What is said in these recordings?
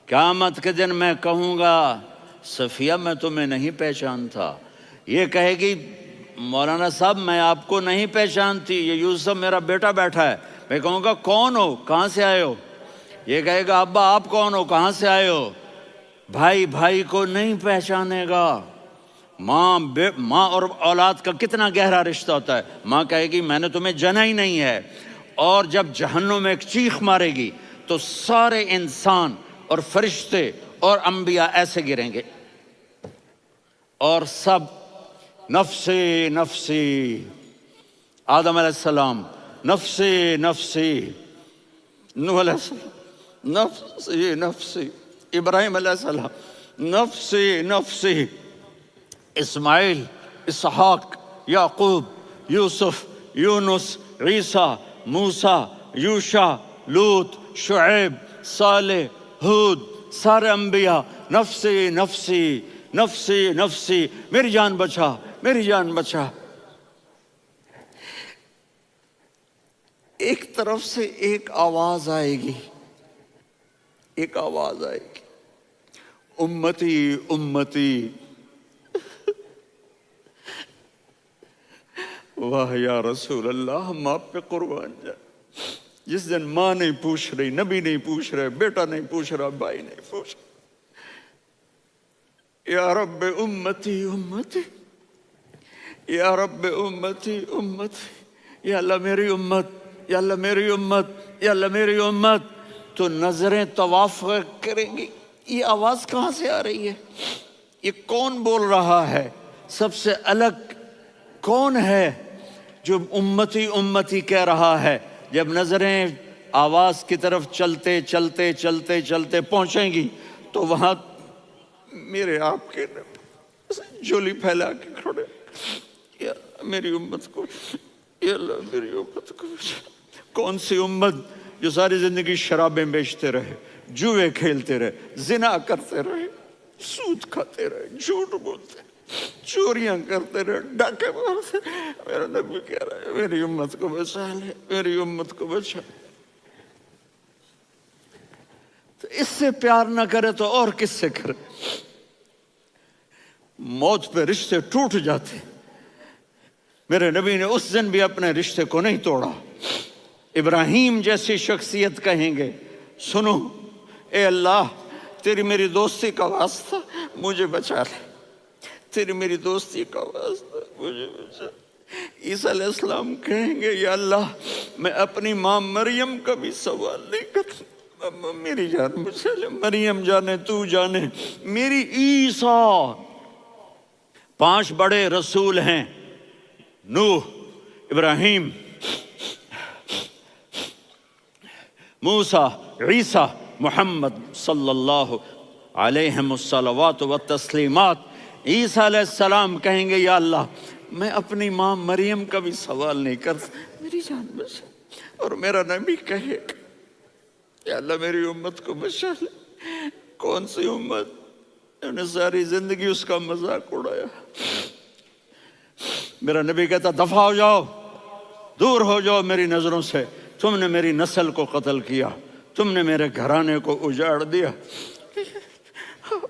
قیامت کے دن میں کہوں گا صفیہ میں تمہیں نہیں پہچانتا، یہ کہے گی مولانا صاحب میں آپ کو نہیں پہچانتی، یہ یوسف میرا بیٹا بیٹھا ہے۔ میں کہوں گا کون ہو، کہاں سے آئے ہو؟ یہ کہے گا ابا آپ کون ہو، کہاں سے آئے ہو؟ بھائی بھائی کو نہیں پہچانے گا۔ ماں اور اولاد کا کتنا گہرا رشتہ ہوتا ہے۔ ماں کہے گی میں نے تمہیں جنا ہی نہیں ہے، اور جب جہنم میں ایک چیخ مارے گی تو سارے انسان اور فرشتے اور انبیاء ایسے گریں گے، اور سب نفسی نفسی، آدم علیہ السلام نفسی نفسی، نوح علیہ السلام نفسی نفسی، ابراہیم علیہ السلام نفسی نفسی، اسماعیل، اسحاق، یعقوب، یوسف، یونس، عیسیٰ، موسیٰ، یوشع، لوط، شعیب، صالح، ہود، سارے انبیاء نفسی نفسی نفسی نفسی، میری جان بچا میری جان بچا۔ ایک طرف سے ایک آواز آئے گی، ایک آواز آئے گی، امتی امتی۔ واہ یا رسول اللہ، ہم آپ پہ قربان جائیں۔ جس دن ماں نہیں پوچھ رہی، نبی نہیں پوچھ رہے، بیٹا نہیں پوچھ رہا، بھائی نہیں پوچھ رہا، یا رب امتی امتی، یا رب امتی امتی، یا اللہ میری امت، یا اللہ میری امت، یا اللہ میری امت۔ تو نظریں طواف کریں گی، یہ آواز کہاں سے آ رہی ہے؟ یہ کون بول رہا ہے؟ سب سے الگ کون ہے جو امتی امتی کہہ رہا ہے؟ جب نظریں آواز کی طرف چلتے چلتے چلتے چلتے پہنچیں گی تو وہاں میرے آپ کے جھولی پھیلا کے کھڑے، یا میری امت کو، یا اللہ میری امت کو۔ کون سی امت جو ساری زندگی شرابیں بیچتے رہے، جوئے کھیلتے رہے، زنا کرتے رہے، سود کھاتے رہے، جھوٹ بولتے رہے، چوریاں کرتے رہے، ڈاکے مارتے رہے۔ میرا نبی کہہ رہا ہے میری امت کو بچا لے، میری امت کو بچا۔ تو اس سے پیار نہ کرے تو اور کس سے کرے؟ موت پہ رشتے ٹوٹ جاتے، میرے نبی نے اس دن بھی اپنے رشتے کو نہیں توڑا۔ ابراہیم جیسی شخصیت کہیں گے سنو اے اللہ تیری میری دوستی کا واسطہ مجھے بچا لے، تیری میری دوستی کا واسطہ مجھے بچا لے۔ عیسیٰ علیہ السلام کہیں گے یا اللہ میں اپنی ماں مریم کا بھی سوال نہیں کرتا، میری جان بچا لے، مریم جانے تو جانے میری عیسیٰ۔ 5 بڑے رسول ہیں، نوح، ابراہیم، موسیٰ، عیسیٰ، محمد صلی اللہ علیہ الصلوات والتسلیمات۔ عیسیٰ علیہ السلام کہیں گے یا اللہ میں اپنی ماں مریم کا بھی سوال نہیں کرتا، میری جان بچا۔ اور میرا نبی کہے یا اللہ میری امت کو بچا لے۔ کون سی امت؟ انہوں نے ساری زندگی اس کا مذاق اڑایا۔ میرا نبی کہتا دفع ہو جاؤ، دور ہو جاؤ میری نظروں سے، تم نے میری نسل کو قتل کیا، تم نے میرے گھرانے کو اجاڑ دیا۔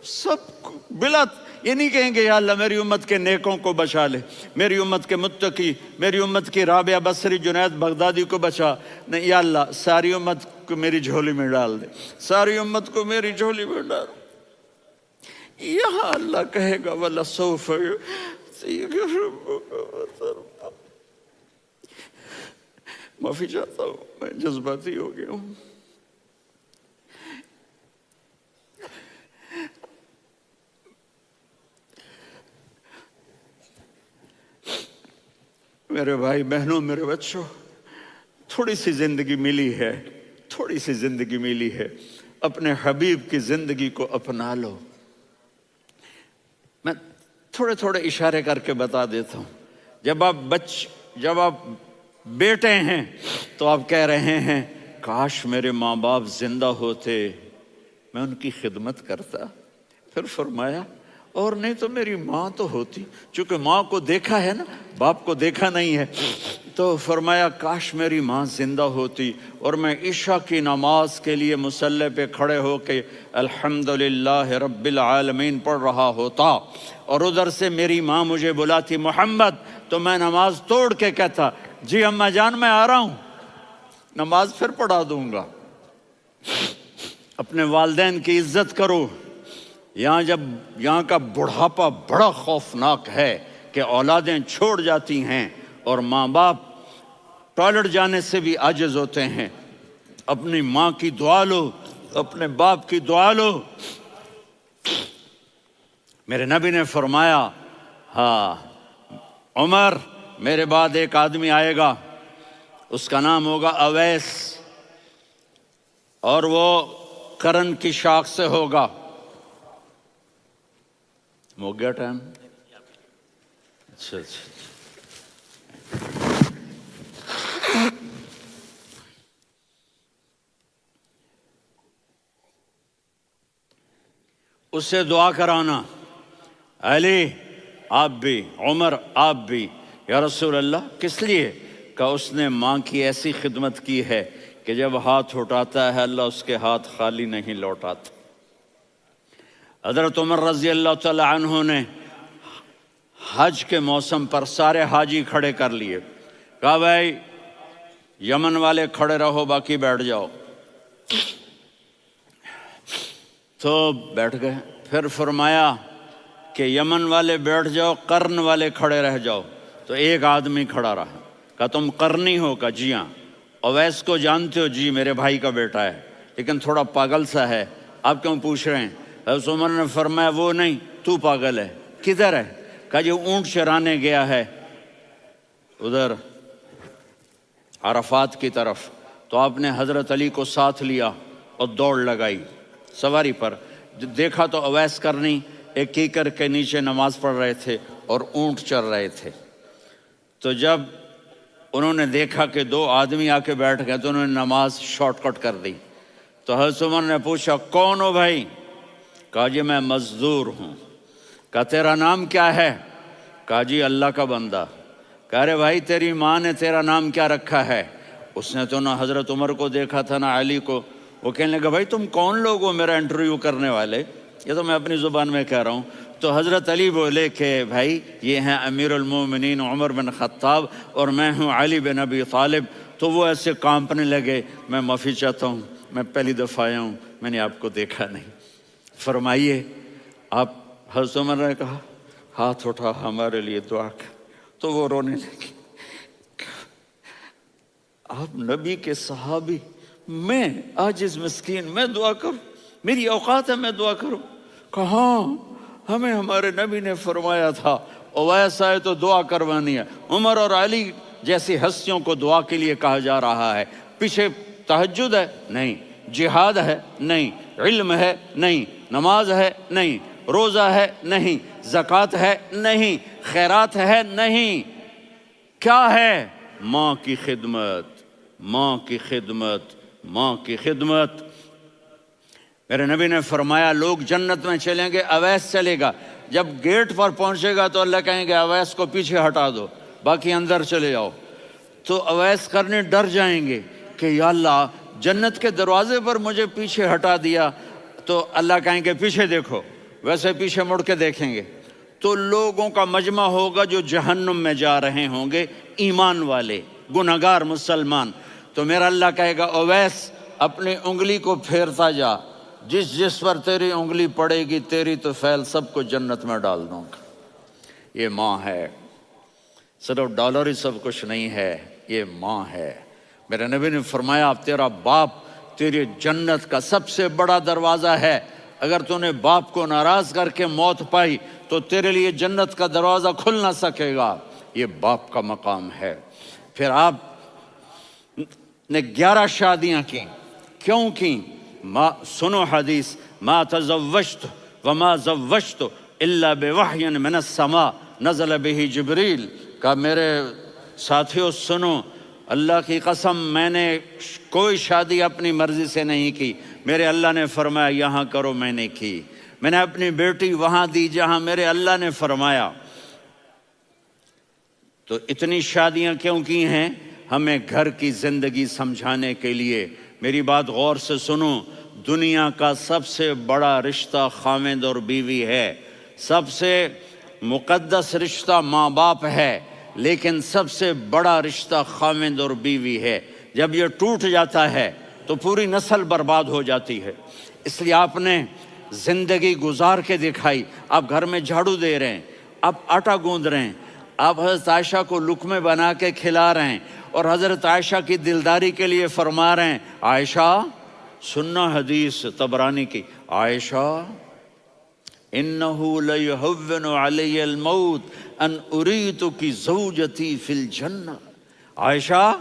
سب بلا یہ نہیں کہیں گے یا اللہ میری امت کے نیکوں کو بچا لے، میری امت کے متقی، میری امت کی رابعہ بصری، جنید بغدادی کو بچا، نہیں یا اللہ ساری امت کو میری جھولی میں ڈال دے، ساری امت کو میری جھولی میں ڈال۔ یہاں اللہ کہے گا وَلَسَوْفَ يُعْطِيكَ رَبُّكَ فَتَرْضَىٰ۔ معافی چاہتا ہوں میں جذباتی ہو گیا ہوں۔ میرے بھائی بہنوں، میرے بچوں، تھوڑی سی زندگی ملی ہے، تھوڑی سی زندگی ملی ہے، اپنے حبیب کی زندگی کو اپنا لو۔ میں تھوڑے تھوڑے اشارے کر کے بتا دیتا ہوں۔ جب آپ بیٹے ہیں تو آپ کہہ رہے ہیں کاش میرے ماں باپ زندہ ہوتے، میں ان کی خدمت کرتا۔ پھر فرمایا اور نہیں تو میری ماں تو ہوتی، چونکہ ماں کو دیکھا ہے نا، باپ کو دیکھا نہیں ہے، تو فرمایا کاش میری ماں زندہ ہوتی اور میں عشاء کی نماز کے لیے مصلی پہ کھڑے ہو کے الحمدللہ رب العالمین پڑھ رہا ہوتا، اور ادھر سے میری ماں مجھے بلاتی محمد، تو میں نماز توڑ کے کہتا جی اماں جان میں آ رہا ہوں، نماز پھر پڑھا دوں گا۔ اپنے والدین کی عزت کرو۔ یہاں کا بڑھاپا بڑا خوفناک ہے کہ اولادیں چھوڑ جاتی ہیں اور ماں باپ ٹوائلٹ جانے سے بھی عاجز ہوتے ہیں۔ اپنی ماں کی دعا لو، اپنے باپ کی دعا لو۔ میرے نبی نے فرمایا ہاں عمر میرے بعد ایک آدمی آئے گا، اس کا نام ہوگا اویس، اور وہ کرن کی شاخ سے ہوگا۔ ہو گیا ٹائم؟ اچھا اس سے دعا کرانا، علی آپ بھی، عمر آپ بھی، یا رسول اللہ کس لیے؟ کہ اس نے ماں کی ایسی خدمت کی ہے کہ جب ہاتھ اٹھاتا ہے اللہ اس کے ہاتھ خالی نہیں لوٹاتا۔ حضرت عمر رضی اللہ تعالی عنہ نے حج کے موسم پر سارے حاجی کھڑے کر لیے، کہا بھائی یمن والے کھڑے رہو باقی بیٹھ جاؤ، تو بیٹھ گئے۔ پھر فرمایا کہ یمن والے بیٹھ جاؤ، قرن والے کھڑے رہ جاؤ، تو ایک آدمی کھڑا رہا، کہا تم قرنی ہو؟ کہا جی ہاں۔ اویس کو جانتے ہو؟ جی میرے بھائی کا بیٹا ہے لیکن تھوڑا پاگل سا ہے، آپ کیوں پوچھ رہے ہیں؟ حضرت عمر نے فرمایا وہ نہیں تو پاگل ہے، کدھر ہے؟ کہا جی اونٹ چرانے گیا ہے ادھر عرفات کی طرف، تو آپ نے حضرت علی کو ساتھ لیا اور دوڑ لگائی سواری پر، دیکھا تو اویس کرنی ایک کیکر کے نیچے نماز پڑھ رہے تھے اور اونٹ چر رہے تھے۔ تو جب انہوں نے دیکھا کہ دو آدمی آ کے بیٹھ گئے تو انہوں نے نماز شارٹ کٹ کر دی۔ تو حضرت عمر نے پوچھا کون ہو بھائی؟ کہا جی میں مزدور ہوں۔ کہا تیرا نام کیا ہے؟ کہا جی اللہ کا بندہ۔ کہا رے بھائی تیری ماں نے تیرا نام کیا رکھا ہے؟ اس نے تو نہ حضرت عمر کو دیکھا تھا نہ علی کو۔ وہ کہنے لگا بھائی تم کون لوگ ہو میرا انٹرویو کرنے والے؟ یہ تو میں اپنی زبان میں کہہ رہا ہوں۔ تو حضرت علی بولے کہ بھائی یہ ہیں امیر المومنین عمر بن خطاب اور میں ہوں علی بن ابی طالب۔ تو وہ ایسے کانپنے لگے، میں معافی چاہتا ہوں، میں پہلی دفعہ آیا ہوں، میں نے آپ کو دیکھا نہیں، فرمائیے آپ۔ حضرت عمر نے کہا ہاتھ اٹھا ہمارے لیے دعا کر، تو وہ رونے لگی۔ آپ نبی کے صحابی، میں عاجز مسکین میں دعا کروں؟ میری اوقات ہے میں دعا کروں؟ کہاں ہمیں ہمارے نبی نے فرمایا تھا اویس آئے تو دعا کروانی ہے۔ عمر اور علی جیسی ہستیوں کو دعا کے لیے کہا جا رہا ہے۔ پیچھے تہجد ہے؟ نہیں۔ جہاد ہے؟ نہیں۔ علم ہے؟ نہیں۔ نماز ہے؟ نہیں۔ روزہ ہے؟ نہیں۔ زکوٰۃ ہے؟ نہیں۔ خیرات ہے؟ نہیں۔ کیا ہے؟ ماں کی خدمت، ماں کی خدمت، ماں کی خدمت۔ میرے نبی نے فرمایا لوگ جنت میں چلیں گے، اویس چلے گا، جب گیٹ پر پہنچے گا تو اللہ کہیں گے اویس کو پیچھے ہٹا دو، باقی اندر چلے جاؤ۔ تو اویس کرنے ڈر جائیں گے کہ یا اللہ جنت کے دروازے پر مجھے پیچھے ہٹا دیا، تو اللہ کہیں گے پیچھے دیکھو، ویسے پیچھے مڑ کے دیکھیں گے تو لوگوں کا مجمع ہوگا جو جہنم میں جا رہے ہوں گے، ایمان والے، گنہگار مسلمان۔ تو میرا اللہ کہے گا اویس اپنی انگلی کو پھیرتا جا، جس جس پر تیری انگلی پڑے گی تیری تو فیل سب کو جنت میں ڈال دوں گا۔ یہ ماں ہے، صرف ڈالر ہی سب کچھ نہیں ہے، یہ ماں ہے۔ میرے نبی نے فرمایا تیرا باپ تیری جنت کا سب سے بڑا دروازہ ہے، اگر تو نے باپ کو ناراض کر کے موت پائی تو تیرے لیے جنت کا دروازہ کھل نہ سکے گا۔ یہ باپ کا مقام ہے۔ پھر آپ نے 11 شادیاں کی، کیوں کی؟ سنو حدیث، ما تزوجت وما زوجت الا بوحی من السماء نزل به جبریل۔ کہا میرے ساتھیوں سنو، اللہ کی قسم میں نے کوئی شادی اپنی مرضی سے نہیں کی، میرے اللہ نے فرمایا یہاں کرو، میں نے کی۔ میں نے اپنی بیٹی وہاں دی جہاں میرے اللہ نے فرمایا۔ تو اتنی شادیاں کیوں کی ہیں؟ ہمیں گھر کی زندگی سمجھانے کے لیے۔ میری بات غور سے سنو، دنیا کا سب سے بڑا رشتہ خاوند اور بیوی ہے، سب سے مقدس رشتہ ماں باپ ہے، لیکن سب سے بڑا رشتہ خاوند اور بیوی ہے۔ جب یہ ٹوٹ جاتا ہے تو پوری نسل برباد ہو جاتی ہے۔ اس لیے آپ نے زندگی گزار کے دکھائی۔ آپ گھر میں جھاڑو دے رہے ہیں، آپ آٹا گوندھ رہے ہیں، آپ حضرت عائشہ کو لقمے بنا کے کھلا رہے ہیں، اور حضرت عائشہ کی دلداری کے لیے فرما رہے ہیں، عائشہ سننا حدیث طبرانی کی، عائشہ انہو لیہون علی الموت ان اریتک زوجتی فی الجنہ۔ عائشہ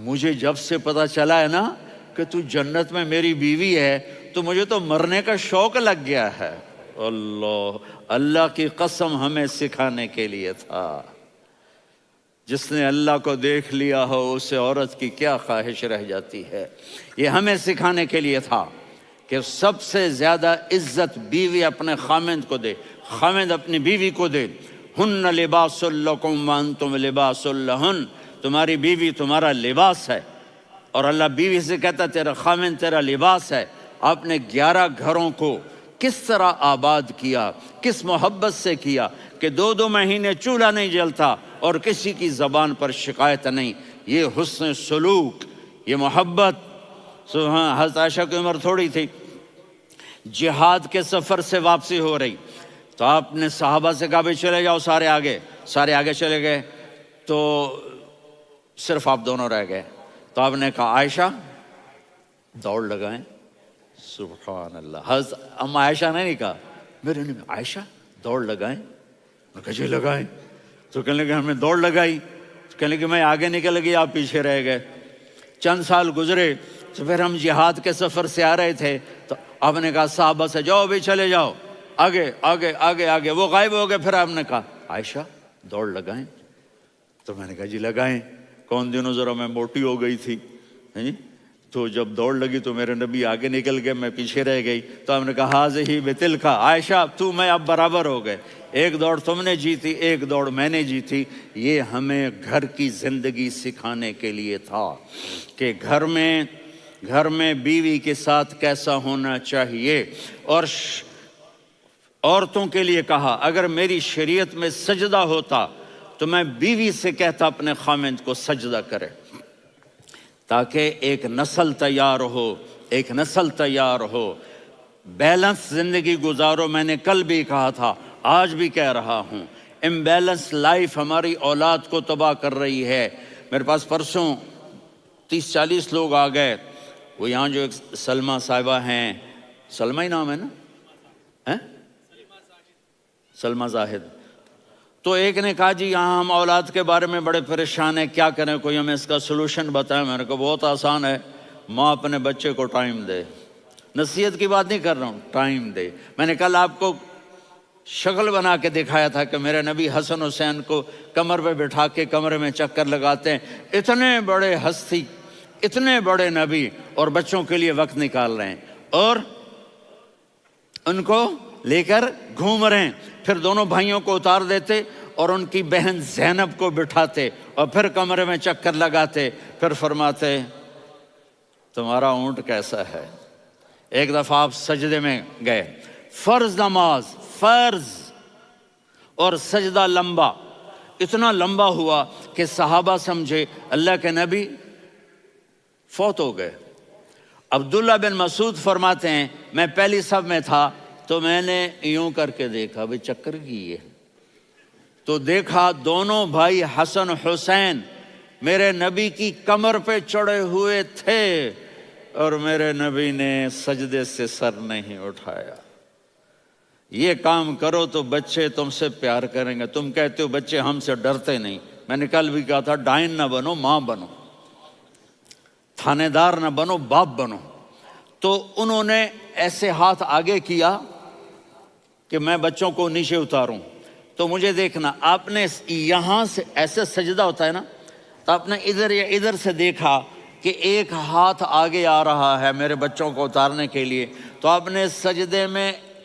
مجھے جب سے پتا چلا ہے نا کہ تو جنت میں میری بیوی ہے تو مجھے تو مرنے کا شوق لگ گیا ہے۔ اللہ کی قسم ہمیں سکھانے کے لیے تھا۔ جس نے اللہ کو دیکھ لیا ہو اسے عورت کی کیا خواہش رہ جاتی ہے۔ یہ ہمیں سکھانے کے لیے تھا کہ سب سے زیادہ عزت بیوی اپنے خاوند کو دے، خاوند اپنی بیوی کو دے۔ ہن لباس لکم وانتم لباس لہن، تمہاری بیوی تمہارا لباس ہے، اور اللہ بیوی سے کہتا تیرا خاوند تیرا لباس ہے۔ آپ نے 11 گھروں کو کس طرح آباد کیا، کس محبت سے کیا کہ 2 مہینے چولہا نہیں جلتا اور کسی کی زبان پر شکایت نہیں۔ یہ حسن سلوک، یہ محبت۔ حضرت عائشہ کی عمر تھوڑی تھی، جہاد کے سفر سے واپسی ہو رہی، تو آپ نے صحابہ سے کہا بھی چلے جاؤ سارے آگے چلے گئے، تو صرف آپ دونوں رہ گئے۔ تو آپ نے کہا عائشہ دوڑ لگائیں۔ سبحان اللہ، حضرت اما عائشہ نے نہیں کہا، میرے نے عائشہ دوڑ لگائیں، میں کہا جی لگائیں۔ تو کہنے لگے ہمیں دوڑ لگائی، تو کہنے لگے میں آگے نکل گئی آپ پیچھے رہ گئے۔ چند سال گزرے تو پھر ہم جہاد کے سفر سے آ رہے تھے، تو آپ نے کہا صحابہ سے جاؤ بھی چلے جاؤ آگے آگے آگے آگے، وہ غائب ہو گئے۔ پھر آپ نے کہا عائشہ دوڑ لگائیں، تو میں نے کہا جی لگائیں۔ کون دنوں ذرا میں موٹی ہو گئی تھی، تو جب دوڑ لگی تو میرے نبی آگے نکل گئے، میں پیچھے رہ گئی۔ تو ہم نے کہا ہاذہ بتلک، عائشہ تو میں اب برابر ہو گئے، ایک دوڑ تم نے جیتی ایک دوڑ میں نے جیتی۔ یہ ہمیں گھر کی زندگی سکھانے کے لیے تھا کہ گھر میں بیوی کے ساتھ کیسا ہونا چاہیے۔ اور عورتوں کے لیے کہا اگر میری شریعت میں سجدہ ہوتا تو میں بیوی سے کہتا اپنے خاوند کو سجدہ کرے، تاکہ ایک نسل تیار ہو، بیلنس زندگی گزارو۔ میں نے کل بھی کہا تھا، آج بھی کہہ رہا ہوں، امبیلنس لائف ہماری اولاد کو تباہ کر رہی ہے۔ میرے پاس پرسوں 30-40 لوگ آ گئے، وہ یہاں جو ایک سلمہ صاحبہ ہیں، سلمہ ہی نام ہے نا، سلمہ زاہد، تو ایک نے کہا جی یہاں ہم اولاد کے بارے میں بڑے پریشان ہیں، کیا کریں، کوئی ہمیں اس کا سلوشن بتائیں۔ میں نے کہا بہت آسان ہے، ماں اپنے بچے کو ٹائم دے۔ نصیحت کی بات نہیں کر رہا ہوں، ٹائم دے۔ میں نے کل آپ کو شکل بنا کے دکھایا تھا کہ میرے نبی حسن حسین کو کمر پہ بٹھا کے کمرے میں چکر لگاتے ہیں۔ اتنے بڑے ہستی، اتنے بڑے نبی، اور بچوں کے لیے وقت نکال رہے ہیں اور ان کو لے کر گھوم رہے ہیں۔ پھر دونوں بھائیوں کو اتار دیتے اور ان کی بہن زینب کو بٹھاتے اور پھر کمرے میں چکر لگاتے، پھر فرماتے تمہارا اونٹ کیسا ہے۔ ایک دفعہ آپ سجدے میں گئے، فرض نماز، فرض، اور سجدہ لمبا، اتنا لمبا ہوا کہ صحابہ سمجھے اللہ کے نبی فوت ہو گئے۔ عبداللہ بن مسعود فرماتے ہیں میں پہلی صف میں تھا تو میں نے یوں کر کے دیکھا، بھئی چکر کی ہے، تو دیکھا دونوں بھائی حسن حسین میرے نبی کی کمر پہ چڑھے ہوئے تھے اور میرے نبی نے سجدے سے سر نہیں اٹھایا۔ یہ کام کرو تو بچے تم سے پیار کریں گے۔ تم کہتے ہو بچے ہم سے ڈرتے نہیں، میں نے کل بھی کہا تھا ڈائن نہ بنو، ماں بنو، تھانے دار نہ بنو، باپ بنو۔ تو انہوں نے ایسے ہاتھ آگے کیا کہ میں بچوں کو نیچے اتاروں، تو مجھے دیکھنا، آپ نے یہاں سے ایسے سجدہ ہوتا ہے نا، تو آپ نے ادھر یا ادھر سے دیکھا کہ ایک ہاتھ آگے آ رہا ہے میرے بچوں کو اتارنے کے لیے، تو آپ نے سجدے میں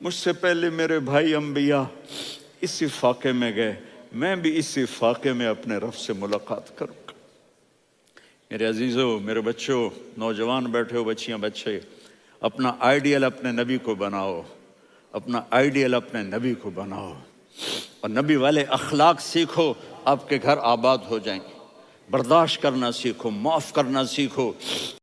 مجھ سے پہلے میرے بھائی انبیاء اسی فاقے میں گئے، میں بھی اسی فاقے میں اپنے رب سے ملاقات کروں گا۔ میرے عزیزوں، میرے بچوں، نوجوان بیٹھے ہو، بچیاں بچے، اپنا آئیڈیل اپنے نبی کو بناؤ، اپنا آئیڈیل اپنے نبی کو بناؤ، اور نبی والے اخلاق سیکھو، آپ کے گھر آباد ہو جائیں گے۔ برداشت کرنا سیکھو، معاف کرنا سیکھو،